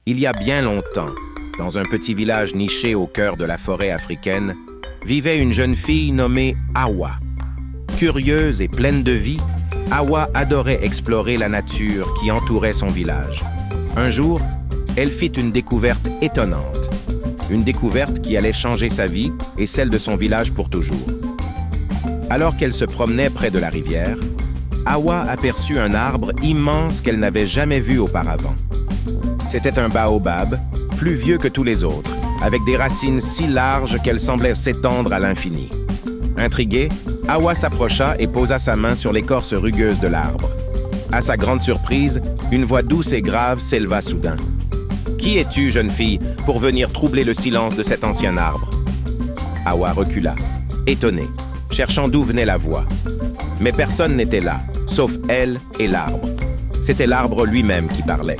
Il y a bien longtemps, dans un petit village niché au cœur de la forêt africaine, vivait une jeune fille nommée Hawa. Curieuse et pleine de vie, Hawa adorait explorer la nature qui entourait son village. Un jour, elle fit une découverte étonnante. Une découverte qui allait changer sa vie et celle de son village pour toujours. Alors qu'elle se promenait près de la rivière, Hawa aperçut un arbre immense qu'elle n'avait jamais vu auparavant. C'était un baobab, plus vieux que tous les autres, avec des racines si larges qu'elles semblaient s'étendre à l'infini. Intriguée, Hawa s'approcha et posa sa main sur l'écorce rugueuse de l'arbre. À sa grande surprise, une voix douce et grave s'éleva soudain. « Qui es-tu, jeune fille, pour venir troubler le silence de cet ancien arbre ?» Hawa recula, étonnée, cherchant d'où venait la voix. Mais personne n'était là, sauf elle et l'arbre. C'était l'arbre lui-même qui parlait.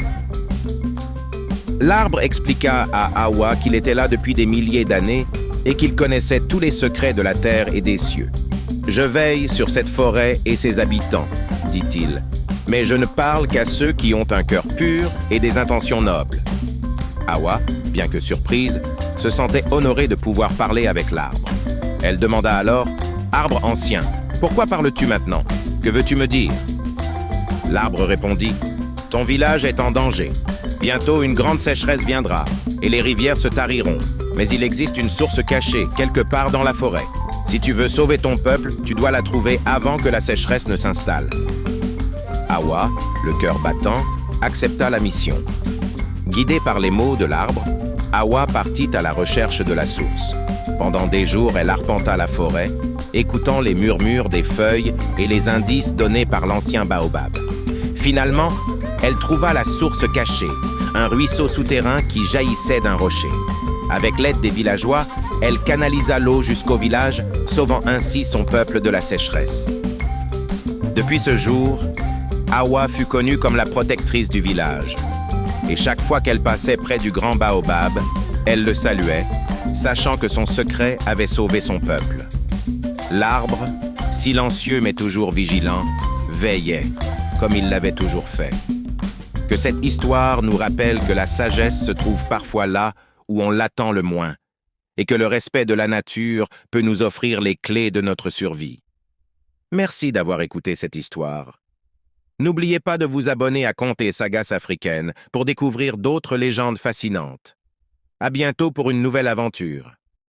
L'arbre expliqua à Hawa qu'il était là depuis des milliers d'années et qu'il connaissait tous les secrets de la terre et des cieux. « Je veille sur cette forêt et ses habitants, » dit-il, « mais je ne parle qu'à ceux qui ont un cœur pur et des intentions nobles. » Hawa, bien que surprise, se sentait honorée de pouvoir parler avec l'arbre. Elle demanda alors « Arbre ancien, pourquoi parles-tu maintenant? Que veux-tu me dire ?» L'arbre répondit « Ton village est en danger. Bientôt une grande sécheresse viendra, et les rivières se tariront. Mais il existe une source cachée, quelque part dans la forêt. Si tu veux sauver ton peuple, tu dois la trouver avant que la sécheresse ne s'installe. » Hawa, le cœur battant, accepta la mission. Guidée par les mots de l'arbre, Hawa partit à la recherche de la source. Pendant des jours, elle arpenta la forêt, écoutant les murmures des feuilles et les indices donnés par l'ancien baobab. Finalement, elle trouva la source cachée, un ruisseau souterrain qui jaillissait d'un rocher. Avec l'aide des villageois, elle canalisa l'eau jusqu'au village, sauvant ainsi son peuple de la sécheresse. Depuis ce jour, Hawa fut connue comme la protectrice du village. Et chaque fois qu'elle passait près du grand baobab, elle le saluait, sachant que son secret avait sauvé son peuple. L'arbre, silencieux mais toujours vigilant, veillait, comme il l'avait toujours fait. Que cette histoire nous rappelle que la sagesse se trouve parfois là où on l'attend le moins, et que le respect de la nature peut nous offrir les clés de notre survie. Merci d'avoir écouté cette histoire. N'oubliez pas de vous abonner à Contes et Sagas africaines pour découvrir d'autres légendes fascinantes. À bientôt pour une nouvelle aventure.